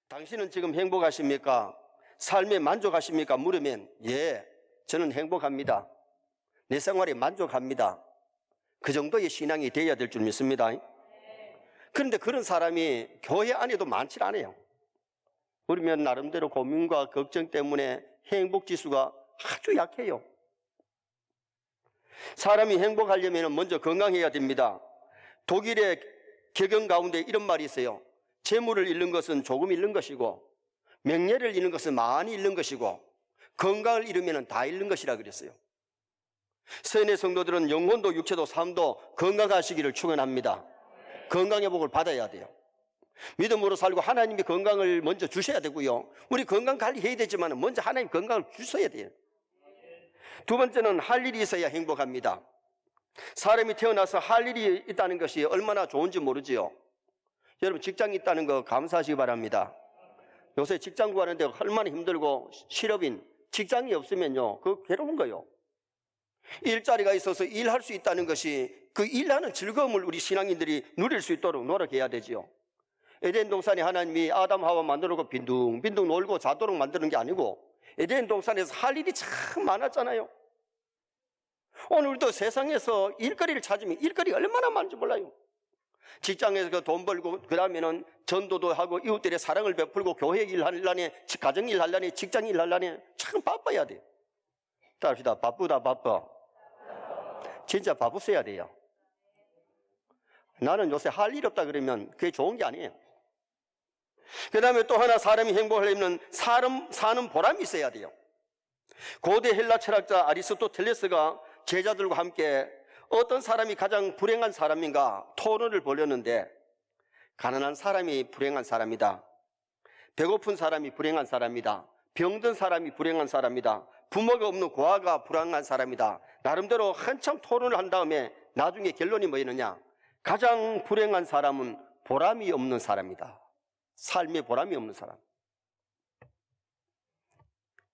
당신은 지금 행복하십니까? 삶에 만족하십니까? 물으면 예, 저는 행복합니다. 내 생활에 만족합니다. 그 정도의 신앙이 되어야 될 줄 믿습니다. 그런데 그런 사람이 교회 안에도 많지 않아요. 그러면 나름대로 고민과 걱정 때문에 행복지수가 아주 약해요. 사람이 행복하려면 먼저 건강해야 됩니다. 독일의 격언 가운데 이런 말이 있어요. 재물을 잃는 것은 조금 잃는 것이고 명예를 잃는 것은 많이 잃는 것이고 건강을 잃으면 다 잃는 것이라 그랬어요. 세뇌 성도들은 영혼도 육체도 삶도 건강하시기를 축원합니다. 건강의 복을 받아야 돼요. 믿음으로 살고 하나님이 건강을 먼저 주셔야 되고요. 우리 건강 관리해야 되지만 먼저 하나님 건강을 주셔야 돼요. 두 번째는 할 일이 있어야 행복합니다. 사람이 태어나서 할 일이 있다는 것이 얼마나 좋은지 모르지요. 여러분 직장이 있다는 거 감사하시기 바랍니다. 요새 직장 구하는데 얼마나 힘들고 실업인 직장이 없으면요 그거 괴로운 거예요. 일자리가 있어서 일할 수 있다는 것이 그 일하는 즐거움을 우리 신앙인들이 누릴 수 있도록 노력해야 되지요. 에덴 동산에 하나님이 아담 하와 만들어놓고 빈둥빈둥 놀고 자도록 만드는 게 아니고 에덴 동산에서 할 일이 참 많았잖아요. 오늘도 세상에서 일거리를 찾으면 일거리가 얼마나 많은지 몰라요. 직장에서 그 돈 벌고 그 다음에는 전도도 하고 이웃들의 사랑을 베풀고 교회 일하려니 가정 일하려니 직장 일하려니 참 바빠야 돼요. 따릅시다. 바쁘다 바빠. 진짜 바쁘셔야 돼요. 나는 요새 할 일 없다 그러면 그게 좋은 게 아니에요. 그 다음에 또 하나 사람이 행복하려면 사는 보람이 있어야 돼요. 고대 헬라 철학자 아리스토텔레스가 제자들과 함께 어떤 사람이 가장 불행한 사람인가 토론을 벌였는데 가난한 사람이 불행한 사람이다. 배고픈 사람이 불행한 사람이다. 병든 사람이 불행한 사람이다. 부모가 없는 고아가 불행한 사람이다. 나름대로 한참 토론을 한 다음에 나중에 결론이 뭐였느냐? 가장 불행한 사람은 보람이 없는 사람이다. 삶에 보람이 없는 사람.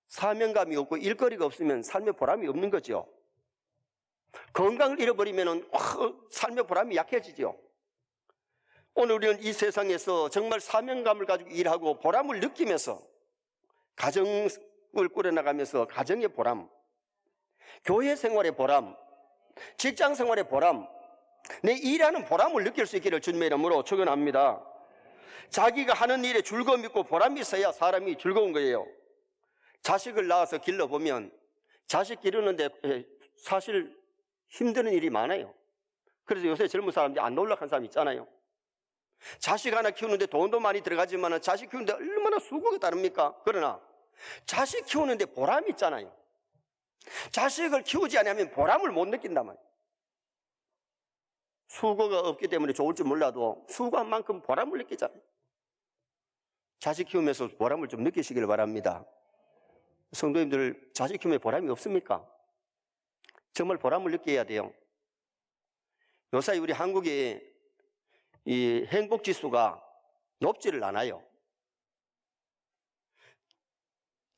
사명감이 없고 일거리가 없으면 삶에 보람이 없는 거죠. 건강을 잃어버리면 삶의 보람이 약해지죠. 오늘 우리는 이 세상에서 정말 사명감을 가지고 일하고 보람을 느끼면서 가정을 꾸려나가면서 가정의 보람, 교회 생활의 보람, 직장 생활의 보람, 내 일하는 보람을 느낄 수 있기를 주님의 이름으로 축원합니다. 자기가 하는 일에 즐거움이 있고 보람이 있어야 사람이 즐거운 거예요. 자식을 낳아서 길러보면 자식 기르는데 사실 힘드는 일이 많아요. 그래서 요새 젊은 사람들이 안 놀락한 사람 있잖아요. 자식 하나 키우는데 돈도 많이 들어가지만 자식 키우는데 얼마나 수고가 다릅니까? 그러나 자식 키우는데 보람이 있잖아요. 자식을 키우지 않으면 보람을 못 느낀단 말이에요. 수고가 없기 때문에 좋을지 몰라도 수고한 만큼 보람을 느끼잖아요. 자식 키우면서 보람을 좀 느끼시길 바랍니다. 성도님들 자식 키우면 보람이 없습니까? 정말 보람을 느껴야 돼요. 요사이 우리 한국의 이 행복지수가 높지를 않아요.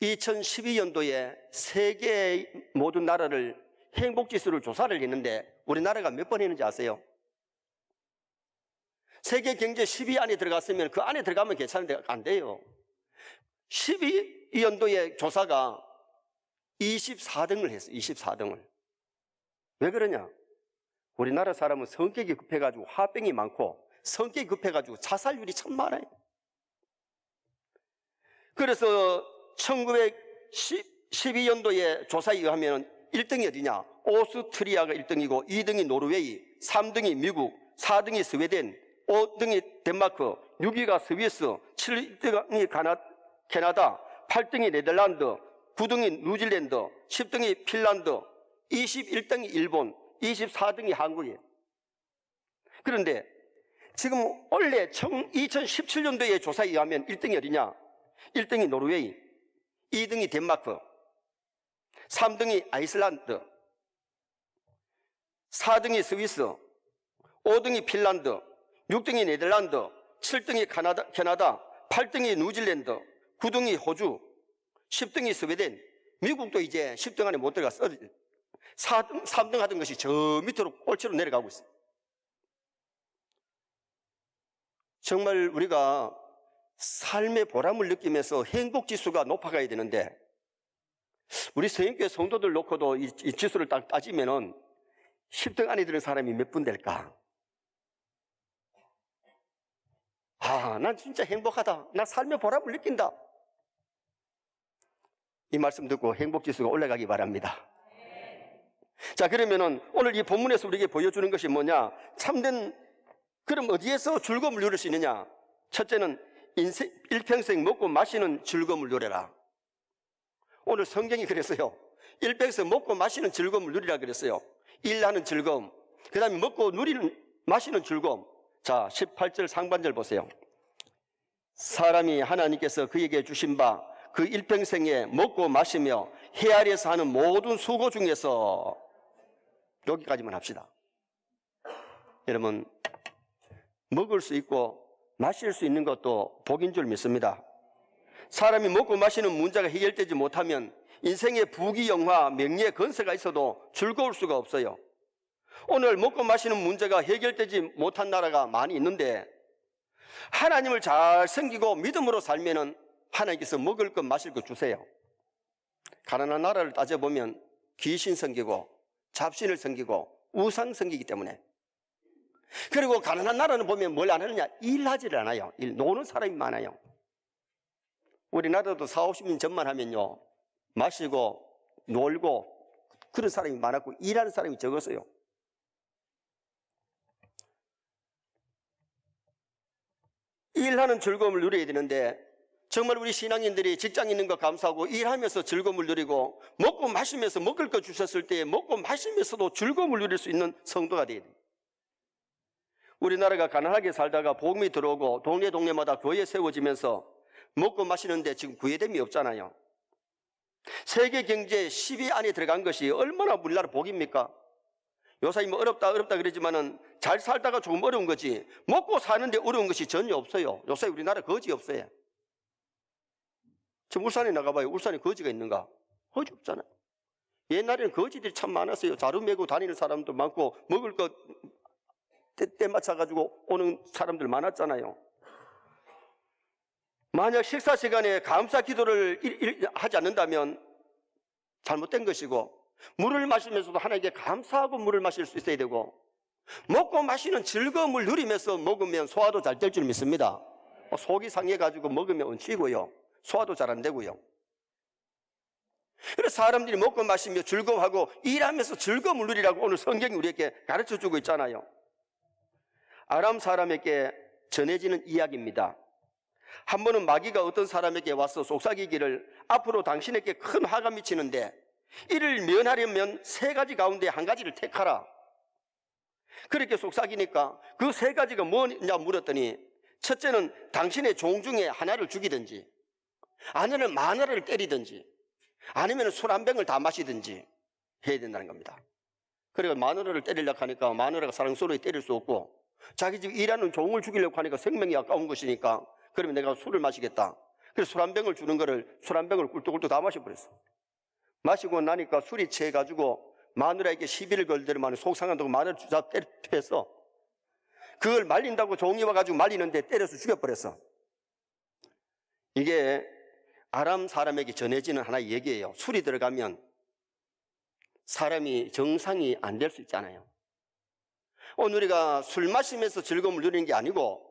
2012년도에 세계 모든 나라를 행복지수를 조사를 했는데 우리나라가 몇 번 했는지 아세요? 세계 경제 10위 안에 들어갔으면 그 안에 들어가면 괜찮은데 안 돼요. 12년도에 조사가 24등을 했어요. 24등을. 왜 그러냐? 우리나라 사람은 성격이 급해가지고 화병이 많고 성격이 급해가지고 자살률이 참 많아요. 그래서 1912년도에 조사에 의하면 1등이 어디냐? 오스트리아가 1등이고 2등이 노르웨이, 3등이 미국, 4등이 스웨덴, 5등이 덴마크, 6위가 스위스, 7등이 캐나다, 8등이 네덜란드, 9등이 뉴질랜드, 10등이 핀란드, 21등이 일본, 24등이 한국이에요. 그런데 지금 원래 2017년도에 조사에 의하면 1등이 어디냐? 1등이 노르웨이, 2등이 덴마크, 3등이 아이슬란드, 4등이 스위스, 5등이 핀란드, 6등이 네덜란드, 7등이 캐나다, 8등이 뉴질랜드, 9등이 호주, 10등이 스웨덴, 미국도 이제 10등 안에 못 들어갔어. 3등 하던 것이 저 밑으로 꼴찌로 내려가고 있어요. 정말 우리가 삶의 보람을 느끼면서 행복지수가 높아가야 되는데, 우리 성인교회 성도들 놓고도 이 지수를 딱 따지면은 10등 안에 드는 사람이 몇 분 될까? 난 진짜 행복하다. 난 삶의 보람을 느낀다. 이 말씀 듣고 행복지수가 올라가기 바랍니다. 자, 그러면은 오늘 이 본문에서 우리에게 보여주는 것이 뭐냐? 참된, 그럼 어디에서 즐거움을 누릴 수 있느냐? 첫째는 일평생 먹고 마시는 즐거움을 누려라. 오늘 성경이 그랬어요. 일평생 먹고 마시는 즐거움을 누리라 그랬어요. 일하는 즐거움, 그 다음에 먹고 마시는 즐거움. 자, 18절 상반절 보세요. 사람이 하나님께서 그에게 주신 바 그 일평생에 먹고 마시며 헤아려서 하는 모든 수고 중에서, 여기까지만 합시다. 여러분, 먹을 수 있고 마실 수 있는 것도 복인 줄 믿습니다. 사람이 먹고 마시는 문제가 해결되지 못하면 인생의 부귀영화, 명예, 건세가 있어도 즐거울 수가 없어요. 오늘 먹고 마시는 문제가 해결되지 못한 나라가 많이 있는데, 하나님을 잘 섬기고 믿음으로 살면은 하나님께서 먹을 것 마실 것 주세요. 가난한 나라를 따져보면 귀신 섬기고 잡신을 섬기고 우상 섬기기 때문에. 그리고 가난한 나라는 보면 뭘 안 하느냐? 일하지를 않아요. 노는 사람이 많아요. 우리나라도 40-50년 전만 하면요, 마시고 놀고 그런 사람이 많았고 일하는 사람이 적었어요. 일하는 즐거움을 누려야 되는데, 정말 우리 신앙인들이 직장 있는 거 감사하고 일하면서 즐거움을 누리고 먹고 마시면서 먹을 거 주셨을 때 먹고 마시면서도 즐거움을 누릴 수 있는 성도가 돼야 돼요. 우리나라가 가난하게 살다가 복음이 들어오고 동네마다 교회 세워지면서 먹고 마시는데 지금 구애됨이 없잖아요. 세계 경제 10위 안에 들어간 것이 얼마나 우리나라 복입니까? 요새 뭐 어렵다 그러지만은 잘 살다가 조금 어려운 거지, 먹고 사는데 어려운 것이 전혀 없어요. 요새 우리나라 거지 없어요. 지금 울산에 나가봐요. 울산에 거지가 있는가? 거지 없잖아요. 옛날에는 거지들이 참 많았어요. 자루 메고 다니는 사람도 많고 먹을 것 때 맞춰가지고 오는 사람들 많았잖아요. 만약 식사 시간에 감사 기도를 하지 않는다면 잘못된 것이고, 물을 마시면서도 하나님께 감사하고 물을 마실 수 있어야 되고, 먹고 마시는 즐거움을 누리면서 먹으면 소화도 잘 될 줄 믿습니다. 속이 상해가지고 먹으면 얹히고요, 소화도 잘 안 되고요. 그래서 사람들이 먹고 마시며 즐거워하고 일하면서 즐거움을 누리라고 오늘 성경이 우리에게 가르쳐주고 있잖아요. 아람 사람에게 전해지는 이야기입니다. 한 번은 마귀가 어떤 사람에게 와서 속삭이기를, 앞으로 당신에게 큰 화가 미치는데 이를 면하려면 3가지 가운데 1가지를 택하라. 그렇게 속삭이니까 그 3가지가 뭐냐 물었더니, 첫째는 당신의 종 중에 하나를 죽이든지, 아니면 마누라를 때리든지, 아니면 술 한 병을 다 마시든지 해야 된다는 겁니다. 그리고 마누라를 때리려고 하니까 마누라가 사랑스러워 때릴 수 없고, 자기 집 일하는 종을 죽이려고 하니까 생명이 아까운 것이니까 그러면 내가 술을 마시겠다. 그래서 술 한 병을 주는 거를 술 한 병을 꿀떡꿀떡 다 마셔버렸어. 마시고 나니까 술이 취해가지고 마누라에게 시비를 걸더니만 속상한다고 마누라를 주자 때렸어. 그걸 말린다고 종이 와가지고 말리는데 때려서 죽여버렸어. 이게 아람 사람에게 전해지는 하나의 얘기예요. 술이 들어가면 사람이 정상이 안 될 수 있잖아요. 오늘 우리가 술 마시면서 즐거움을 누리는 게 아니고,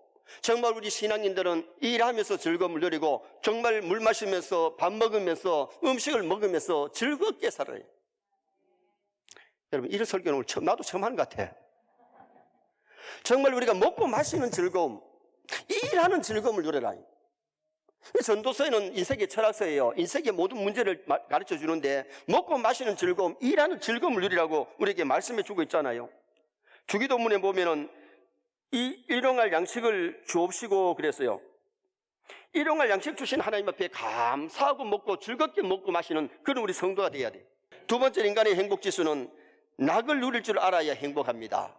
정말 우리 신앙인들은 일하면서 즐거움을 누리고 정말 물 마시면서 밥 먹으면서 음식을 먹으면서 즐겁게 살아요. 여러분, 이런 설교는 오늘 나도 처음 하는 것 같아. 정말 우리가 먹고 마시는 즐거움, 일하는 즐거움을 누려라. 전도서에는 인생의 철학서예요. 인생의 모든 문제를 가르쳐 주는데 먹고 마시는 즐거움, 일하는 즐거움을 누리라고 우리에게 말씀해 주고 있잖아요. 주기도문에 보면은 이 일용할 양식을 주옵시고 그랬어요. 일용할 양식 주신 하나님 앞에 감사하고 먹고 즐겁게 먹고 마시는 그런 우리 성도가 되어야 돼요. 두 번째 인간의 행복지수는 낙을 누릴 줄 알아야 행복합니다.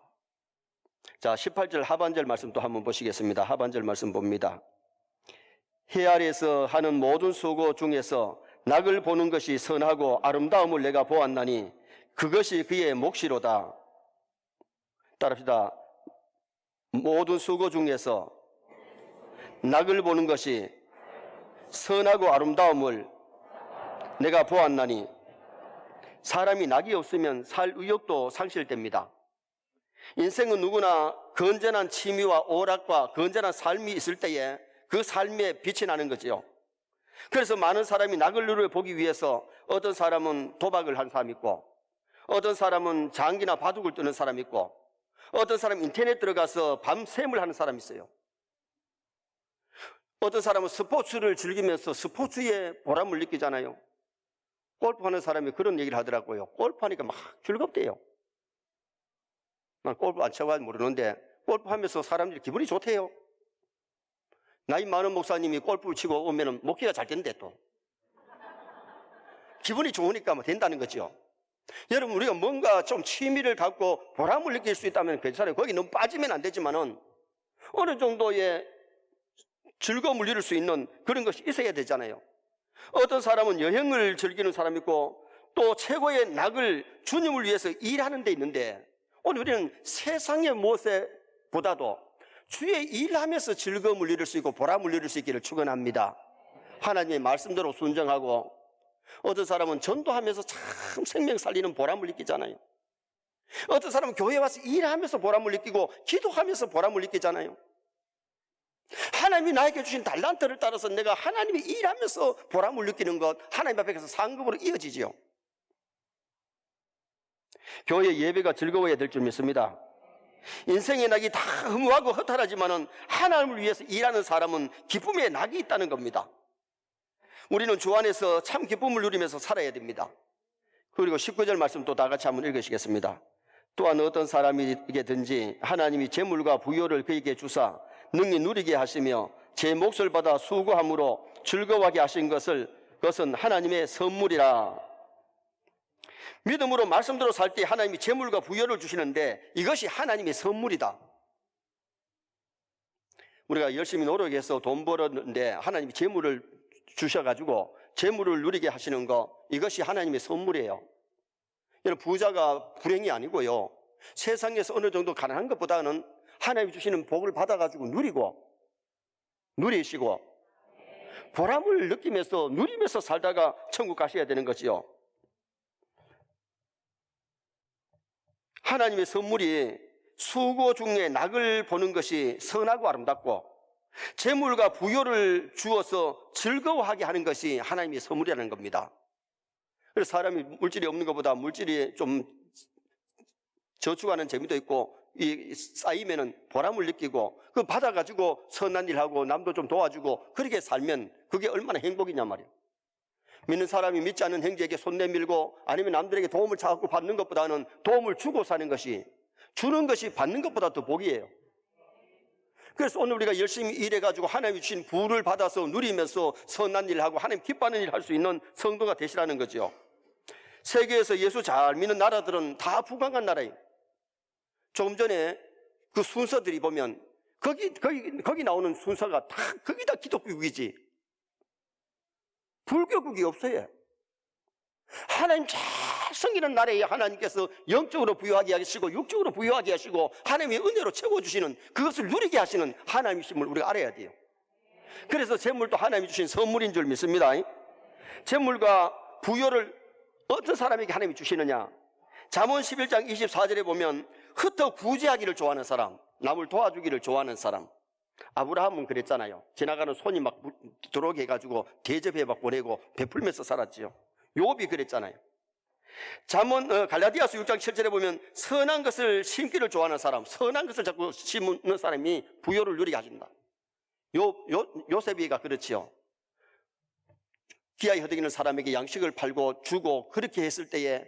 자, 18절 하반절 말씀 또 한번 보시겠습니다. 하반절 말씀 봅니다. 해 아래에서 하는 모든 수고 중에서 낙을 보는 것이 선하고 아름다움을 내가 보았나니 그것이 그의 몫이로다. 따라합시다. 모든 수고 중에서 낙을 보는 것이 선하고 아름다움을 내가 보았나니. 사람이 낙이 없으면 살 의욕도 상실됩니다. 인생은 누구나 건전한 취미와 오락과 건전한 삶이 있을 때에 그 삶에 빛이 나는 거지요. 그래서 많은 사람이 낙을 누려보기 위해서 어떤 사람은 도박을 한 사람 있고, 어떤 사람은 장기나 바둑을 뜨는 사람 있고, 어떤 사람은 인터넷 들어가서 밤샘을 하는 사람이 있어요. 어떤 사람은 스포츠를 즐기면서 스포츠의 보람을 느끼잖아요. 골프하는 사람이 그런 얘기를 하더라고요. 골프하니까 막 즐겁대요. 난 골프 안 쳐봐도 모르는데 골프하면서 사람들이 기분이 좋대요. 나이 많은 목사님이 골프를 치고 오면 목회가 잘 된대 또. 기분이 좋으니까 뭐 된다는 거죠. 여러분, 우리가 뭔가 좀 취미를 갖고 보람을 느낄 수 있다면 괜찮아요. 거기 너무 빠지면 안 되지만은 어느 정도의 즐거움을 누릴 수 있는 그런 것이 있어야 되잖아요. 어떤 사람은 여행을 즐기는 사람이 있고 또 최고의 낙을 주님을 위해서 일하는 데 있는데, 오늘 우리는 세상의 무엇보다도 주의 일하면서 즐거움을 누릴 수 있고 보람을 누릴 수 있기를 축원합니다. 하나님의 말씀대로 순종하고, 어떤 사람은 전도하면서 참 생명 살리는 보람을 느끼잖아요. 어떤 사람은 교회 와서 일하면서 보람을 느끼고 기도하면서 보람을 느끼잖아요. 하나님이 나에게 주신 달란트를 따라서 내가 하나님이 일하면서 보람을 느끼는 것, 하나님 앞에서 상급으로 이어지지요. 교회 예배가 즐거워야 될 줄 믿습니다. 인생의 낙이 다 허무하고 허탈하지만은 하나님을 위해서 일하는 사람은 기쁨의 낙이 있다는 겁니다. 우리는 주 안에서 참 기쁨을 누리면서 살아야 됩니다. 그리고 19절 말씀 또 다 같이 한번 읽으시겠습니다. 또한 어떤 사람이든지 하나님이 재물과 부요를 그에게 주사 능히 누리게 하시며 제 몫을 받아 수고함으로 즐거워하게 하신 그것은 하나님의 선물이라. 믿음으로 말씀대로 살 때 하나님이 재물과 부여를 주시는데 이것이 하나님의 선물이다. 우리가 열심히 노력해서 돈 벌었는데 하나님이 재물을 주셔가지고 재물을 누리게 하시는 거, 이것이 하나님의 선물이에요. 여러분, 부자가 불행이 아니고요, 세상에서 어느 정도 가난한 것보다는 하나님이 주시는 복을 받아가지고 누리시고 보람을 느끼면서 누리면서 살다가 천국 가셔야 되는 거지요. 하나님의 선물이 수고 중에 낙을 보는 것이 선하고 아름답고 재물과 부요를 주어서 즐거워하게 하는 것이 하나님의 선물이라는 겁니다. 그래서 사람이 물질이 없는 것보다 물질이 좀 저축하는 재미도 있고, 이 쌓이면은 보람을 느끼고 그 받아가지고 선한 일하고 남도 좀 도와주고 그렇게 살면 그게 얼마나 행복이냐 말이에요. 믿는 사람이 믿지 않는 형제에게 손 내밀고 아니면 남들에게 도움을 찾고 받는 것보다는 도움을 주고 사는 것이, 주는 것이 받는 것보다 더 복이에요. 그래서 오늘 우리가 열심히 일해가지고 하나님이 주신 부를 받아서 누리면서 선한 일을 하고 하나님 기뻐하는 일을 할 수 있는 성도가 되시라는 거죠. 세계에서 예수 잘 믿는 나라들은 다 부강한 나라예요. 조금 전에 그 순서들이 보면 거기 나오는 순서가 거기 다 기독교국이지 불교국이 없어요. 하나님 잘 섬기는 나라에 하나님께서 영적으로 부유하게 하시고 육적으로 부유하게 하시고 하나님의 은혜로 채워주시는, 그것을 누리게 하시는 하나님이심을 우리가 알아야 돼요. 그래서 재물도 하나님이 주신 선물인 줄 믿습니다. 재물과 부요를 어떤 사람에게 하나님이 주시느냐? 잠언 11장 24절에 보면 흩어 구제하기를 좋아하는 사람, 남을 도와주기를 좋아하는 사람. 아브라함은 그랬잖아요. 지나가는 손이 막 들어오게 해가지고 대접해 막 보내고 베풀면서 살았지요. 욥이 그랬잖아요. 잠언 갈라디아서 6장 7절에 보면 선한 것을 심기를 좋아하는 사람, 선한 것을 자꾸 심는 사람이 부요를 누리게 하신다. 요셉이가 그렇지요. 기아에 허덕이는 사람에게 양식을 팔고 주고 그렇게 했을 때에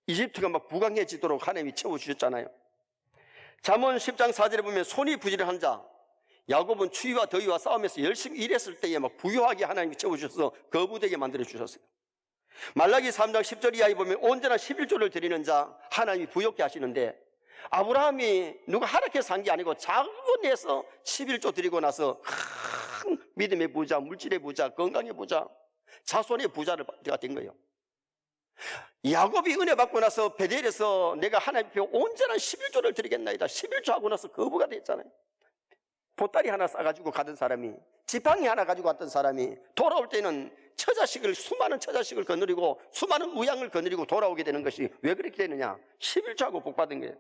이집트가 막 부강해지도록 하나님이 채워주셨잖아요. 잠언 10장 4절에 보면 손이 부지런한 자, 야곱은 추위와 더위와 싸우면서 열심히 일했을 때에 막 부유하게 하나님이 채워주셔서 거부되게 만들어 주셨어요. 말라기 3장 10절 이하에 보면 온전한 11조를 드리는 자 하나님이 부욕게 하시는데, 아브라함이 누가 허락해서 한 게 아니고 자고 내서 11조 드리고 나서 큰 믿음의 부자, 물질의 부자, 건강의 부자, 자손의 부자가 된 거예요. 야곱이 은혜 받고 나서 베델에서 내가 하나님 앞에 온전한 11조를 드리겠나이다 11조 하고 나서 거부가 됐잖아요. 보따리 하나 싸가지고 가던 사람이, 지팡이 하나 가지고 왔던 사람이 돌아올 때는 수많은 처자식을 거느리고 수많은 우양을 거느리고 돌아오게 되는 것이 왜 그렇게 되느냐? 11조하고 복받은 거예요.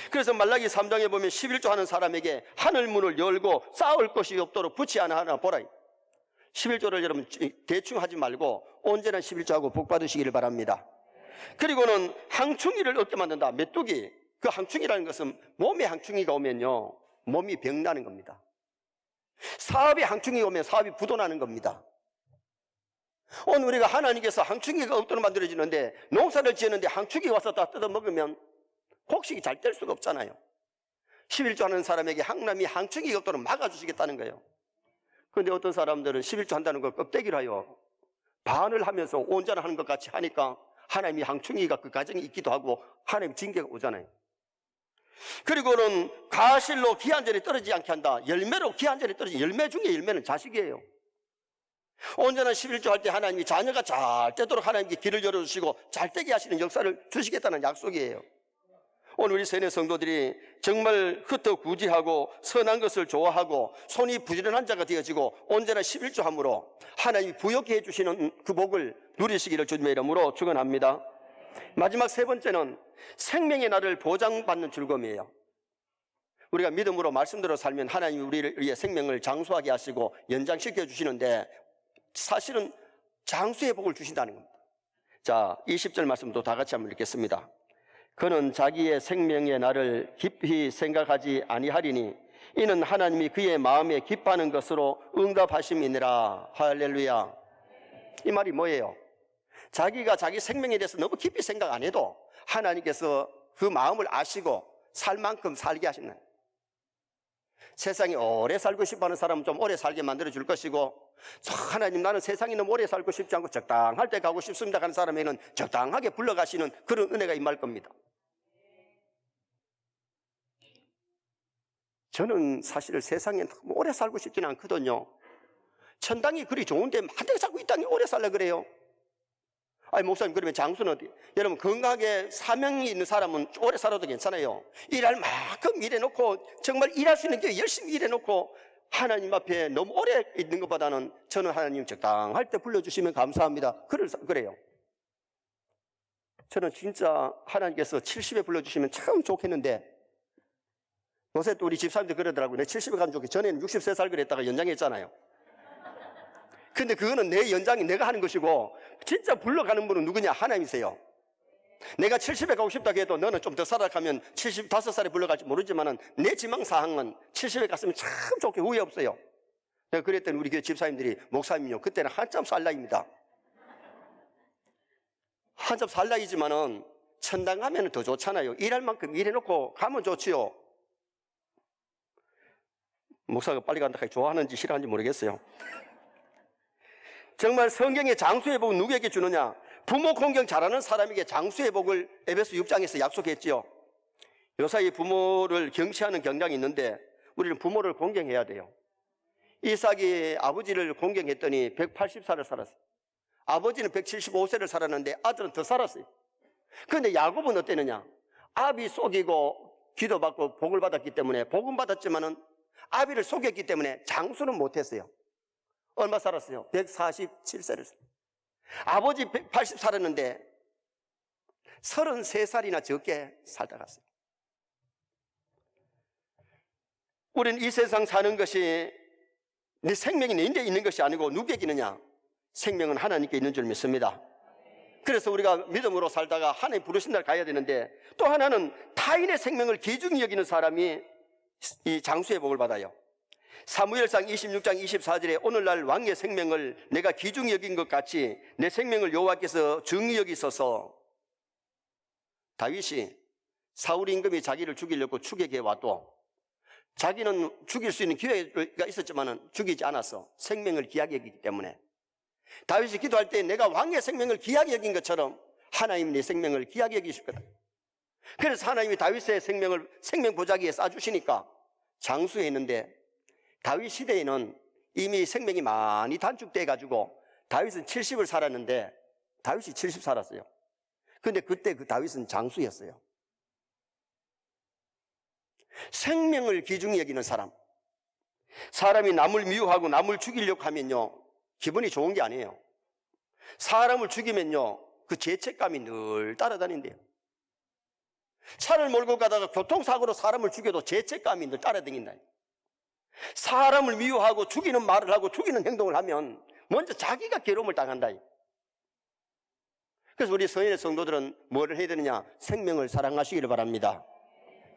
그래서 말라기 3장에 보면 11조 하는 사람에게 하늘 문을 열고 쌓을 것이 없도록 붓이 하나 보라. 11조를 여러분 대충 하지 말고 온전한 11조하고 복받으시기를 바랍니다. 그리고는 항충이를 얻게 만든다. 메뚜기. 그 항충이라는 것은 몸에 항충이가 오면요, 몸이 병나는 겁니다. 사업에 항충이가 오면 사업이 부도나는 겁니다. 오늘 우리가 하나님께서 항충이가 없도록 만들어지는데, 농사를 지었는데 항충이가 와서 다 뜯어먹으면 곡식이 잘 될 수가 없잖아요. 11조 하는 사람에게 하나님이 항충이가 없도록 막아주시겠다는 거예요. 그런데 어떤 사람들은 11조 한다는 걸 껍데기로 하여 반을 하면서 온전하는 것 같이 하니까 하나님이 항충이가 그 가정에 있기도 하고 하나님 징계가 오잖아요. 그리고는 가실로 기한전에 떨어지지 않게 한다. 열매로 기한전에 떨어지지. 열매 중에 열매는 자식이에요. 온전한 11조 할 때 하나님이 자녀가 잘 되도록 하나님께 길을 열어주시고 잘 되게 하시는 역사를 주시겠다는 약속이에요. 오늘 우리 세뇌 성도들이 정말 흩어구지하고 선한 것을 좋아하고 손이 부지런한 자가 되어지고 온전한 11조 함으로 하나님이 부욕해 해주시는 그 복을 누리시기를 주님의 이름으로 축원합니다. 마지막 세 번째는 생명의 날을 보장받는 즐거움이에요. 우리가 믿음으로 말씀대로 살면 하나님이 우리의 생명을 장수하게 하시고 연장시켜 주시는데, 사실은 장수의 복을 주신다는 겁니다. 자, 20절 말씀도 다 같이 한번 읽겠습니다. 그는 자기의 생명의 날을 깊이 생각하지 아니하리니 이는 하나님이 그의 마음에 기뻐하는 것으로 응답하심이니라. 할렐루야. 이 말이 뭐예요? 자기가 자기 생명에 대해서 너무 깊이 생각 안 해도 하나님께서 그 마음을 아시고 살 만큼 살게 하시는, 세상에 오래 살고 싶어하는 사람은 좀 오래 살게 만들어 줄 것이고, 하나님 나는 세상에 너무 오래 살고 싶지 않고 적당할 때 가고 싶습니다 하는 사람에게는 적당하게 불러가시는 그런 은혜가 임할 겁니다. 저는 사실 세상에 너무 오래 살고 싶지는 않거든요. 천당이 그리 좋은데 만약에 자꾸 이 땅에 오래 살려 그래요. 아니 목사님, 그러면 장수는 어디? 여러분, 건강하게 사명이 있는 사람은 오래 살아도 괜찮아요. 일할 만큼 일해놓고 정말 일할 수 있는 게 열심히 일해놓고 하나님 앞에 너무 오래 있는 것보다는 저는 하나님 적당할 때 불러주시면 감사합니다. 그래요. 저는 진짜 하나님께서 70에 불러주시면 참 좋겠는데, 요새 또 우리 집사님들 그러더라고요. 내 70에 가면 좋겠. 전에는 63살 그랬다가 연장했잖아요. 근데 그거는 내 연장이 내가 하는 것이고, 진짜 불러가는 분은 누구냐? 하나님이세요. 내가 70에 가고 싶다고 해도 너는 좀 더 살아가면 75살에 불러갈지 모르지만은 내 지망사항은 70에 갔으면 참 좋게 후회 없어요. 내가 그랬더니 우리 교회 집사님들이, 목사님요, 그때는 한참 살 나이입니다. 한참 살 나이지만은 천당 가면 더 좋잖아요. 일할 만큼 일해놓고 가면 좋지요. 목사가 빨리 간다 하기 좋아하는지 싫어하는지 모르겠어요. 정말 성경의 장수의 복은 누구에게 주느냐? 부모 공경 잘하는 사람에게 장수의 복을 에베소 6장에서 약속했지요. 요사이 부모를 경시하는 경향이 있는데 우리는 부모를 공경해야 돼요. 이삭이 아버지를 공경했더니 180살을 살았어요. 아버지는 175세를 살았는데 아들은 더 살았어요. 그런데 야곱은 어땠느냐? 아비 속이고 기도받고 복을 받았기 때문에, 복은 받았지만은 아비를 속였기 때문에 장수는 못했어요. 얼마 살았어요? 147세를 살았어요. 아버지 180 살았는데 33살이나 적게 살다 갔어요. 우리는 이 세상 사는 것이 내 생명이 내 인데 있는 것이 아니고 누구에게 있느냐? 생명은 하나님께 있는 줄 믿습니다. 그래서 우리가 믿음으로 살다가 하나님 부르신 날 가야 되는데, 또 하나는 타인의 생명을 귀중히 여기는 사람이 이 장수의 복을 받아요. 사무엘상 26장 24절에 오늘날 왕의 생명을 내가 귀중히 여긴 것 같이 내 생명을 여호와께서 중히 여기소서. 다윗이 사울 임금이 자기를 죽이려고 추격해 와도 자기는 죽일 수 있는 기회가 있었지만 죽이지 않았어. 생명을 귀하게 여기기 때문에. 다윗이 기도할 때 내가 왕의 생명을 귀하게 여긴 것처럼 하나님 내 생명을 귀하게 여기실 거다. 그래서 하나님이 다윗의 생명 보자기에 쏴주시니까 장수했는데, 다윗 시대에는 이미 생명이 많이 단축돼 가지고 다윗은 70을 살았는데 다윗이 70 살았어요. 근데 그때 그 다윗은 장수였어요. 생명을 귀중히 여기는 사람, 사람이 남을 미워하고 남을 죽이려고 하면요 기분이 좋은 게 아니에요. 사람을 죽이면요 그 죄책감이 늘 따라다닌대요. 차를 몰고 가다가 교통사고로 사람을 죽여도 죄책감이 늘 따라다닌다. 사람을 미워하고 죽이는 말을 하고 죽이는 행동을 하면 먼저 자기가 괴로움을 당한다. 그래서 우리 성인의 성도들은 뭐를 해야 되느냐? 생명을 사랑하시기를 바랍니다.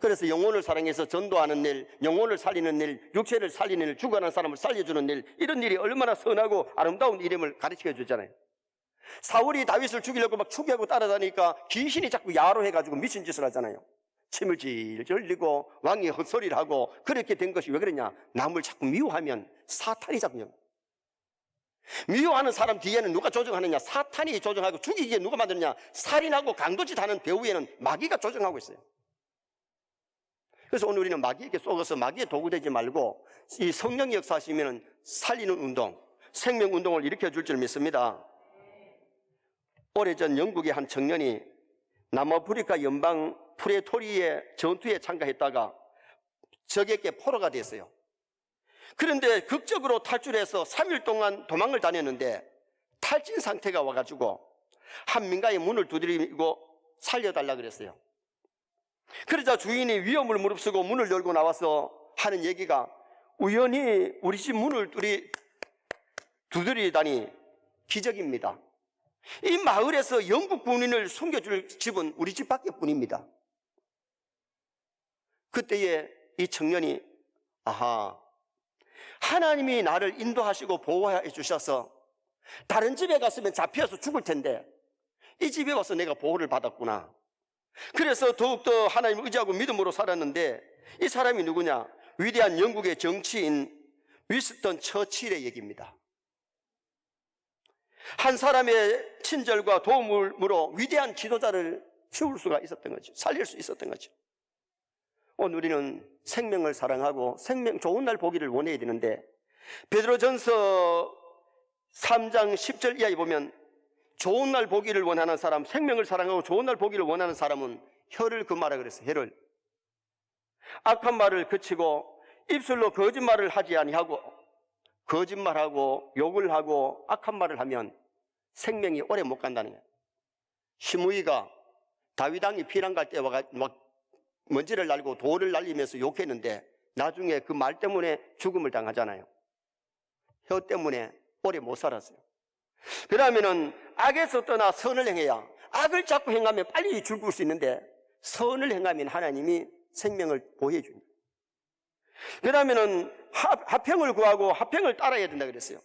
그래서 영혼을 사랑해서 전도하는 일, 영혼을 살리는 일, 육체를 살리는 일, 죽어가는 사람을 살려주는 일, 이런 일이 얼마나 선하고 아름다운 일임을 가르쳐 주잖아요. 사울이 다윗을 죽이려고 막 추격하고 따라다니까 귀신이 자꾸 야로해가지고 미친 짓을 하잖아요. 침을 질질 흘리고 왕이 헛소리를 하고 그렇게 된 것이 왜 그러냐? 남을 자꾸 미워하면 사탄이 자꾸 미워하는 사람 뒤에는 누가 조정하느냐? 사탄이 조정하고 죽이기에 누가 만드느냐? 살인하고 강도짓 하는 배후에는 마귀가 조정하고 있어요. 그래서 오늘 우리는 마귀에게 속아서 마귀의 도구 되지 말고 이 성령이 역사하시면 살리는 운동, 생명 운동을 일으켜 줄 줄 믿습니다. 오래전 영국의 한 청년이 남아프리카 연방 프레토리의 전투에 참가했다가 적에게 포로가 됐어요. 그런데 극적으로 탈출해서 3일 동안 도망을 다녔는데 탈진 상태가 와가지고 한민가에 문을 두드리고 살려달라 그랬어요. 그러자 주인이 위험을 무릅쓰고 문을 열고 나와서 하는 얘기가, 우연히 우리 집 문을 두드리다니 기적입니다. 이 마을에서 영국 군인을 숨겨줄 집은 우리 집밖에 뿐입니다. 그때에 이 청년이 하나님이 나를 인도하시고 보호해 주셔서 다른 집에 갔으면 잡혀서 죽을 텐데 이 집에 와서 내가 보호를 받았구나. 그래서 더욱더 하나님을 의지하고 믿음으로 살았는데, 이 사람이 누구냐? 위대한 영국의 정치인 위스턴 처칠의 얘기입니다. 한 사람의 친절과 도움으로 위대한 지도자를 키울 수가 있었던 거죠. 살릴 수 있었던 거죠. 오늘 우리는 생명을 사랑하고 좋은 날 보기를 원해야 되는데, 베드로전서 3장 10절 이하에 보면 좋은 날 보기를 원하는 사람, 생명을 사랑하고 좋은 날 보기를 원하는 사람은 혀를 금하라 그랬어요. 혀를. 악한 말을 그치고 입술로 거짓말을 하지 아니하고, 거짓말하고 욕을 하고 악한 말을 하면 생명이 오래 못 간다는 거예요. 시므이가 다윗 왕이 피난 갈 때 막 먼지를 날고 돌을 날리면서 욕했는데 나중에 그 말 때문에 죽음을 당하잖아요. 혀 때문에 오래 못 살았어요. 그러면은 악에서 떠나 선을 행해야, 악을 자꾸 행하면 빨리 죽을 수 있는데 선을 행하면 하나님이 생명을 보호해 줍니다. 그러면은 화평을 구하고 화평을 따라야 된다 그랬어요.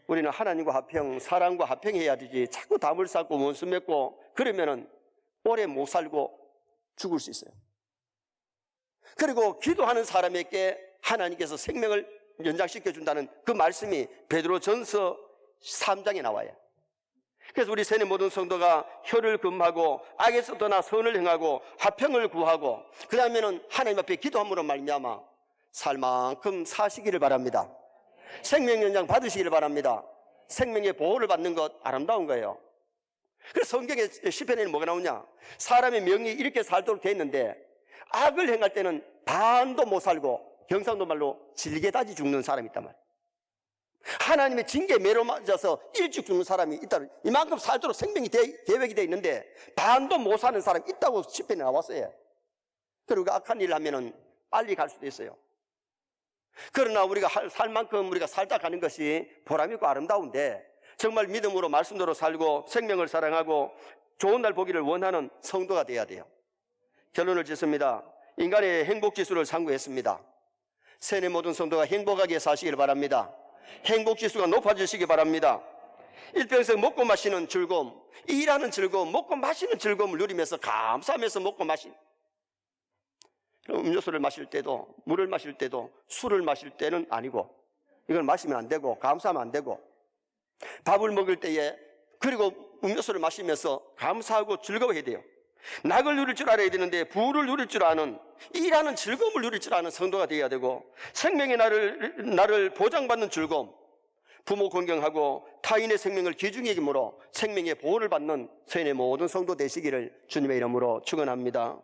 우리는 하나님과 화평, 사랑과 화평해야 되지 자꾸 담을 쌓고 원수 맺고 그러면은 오래 못 살고 죽을 수 있어요. 그리고 기도하는 사람에게 하나님께서 생명을 연장시켜 준다는 그 말씀이 베드로전서 3장에 나와요. 그래서 우리 세뇌 모든 성도가 혀를 금하고 악에서 떠나 선을 행하고 화평을 구하고 그 다음에는 하나님 앞에 기도함으로 말미암아 살 만큼 사시기를 바랍니다. 생명 연장 받으시기를 바랍니다. 생명의 보호를 받는 것 아름다운 거예요. 그래서 성경에 시편에는 뭐가 나오냐? 사람의 명이 이렇게 살도록 돼 있는데 악을 행할 때는 반도 못 살고 경상도 말로 질게다지 죽는 사람이 있단 말이에요. 하나님의 징계에 매로 맞아서 일찍 죽는 사람이 있다. 이만큼 살도록 생명이 계획이 되어 있는데 반도 못 사는 사람이 있다고 시편에 나왔어요. 그리고 악한 일을 하면은 빨리 갈 수도 있어요. 그러나 우리가 살 만큼 우리가 살다 가는 것이 보람있고 아름다운데, 정말 믿음으로 말씀대로 살고 생명을 사랑하고 좋은 날 보기를 원하는 성도가 되어야 돼요. 결론을 짓습니다. 인간의 행복지수를 상고했습니다. 세뇌 모든 성도가 행복하게 사시길 바랍니다. 행복지수가 높아지시기 바랍니다. 일평생 먹고 마시는 즐거움, 일하는 즐거움, 먹고 마시는 즐거움을 누리면서 감사하면서 먹고 마신. 음료수를 마실 때도, 물을 마실 때도, 술을 마실 때는 아니고, 이걸 마시면 안 되고 감사하면 안 되고, 밥을 먹을 때에 그리고 음료수를 마시면서 감사하고 즐거워해야 돼요. 낙을 누릴 줄 알아야 되는데 부를 누릴 줄 아는, 일하는 즐거움을 누릴 줄 아는 성도가 되어야 되고, 생명의 나를 보장받는 즐거움, 부모 공경하고 타인의 생명을 귀중히 여김으로 생명의 보호를 받는 서인의 모든 성도 되시기를 주님의 이름으로 축원합니다.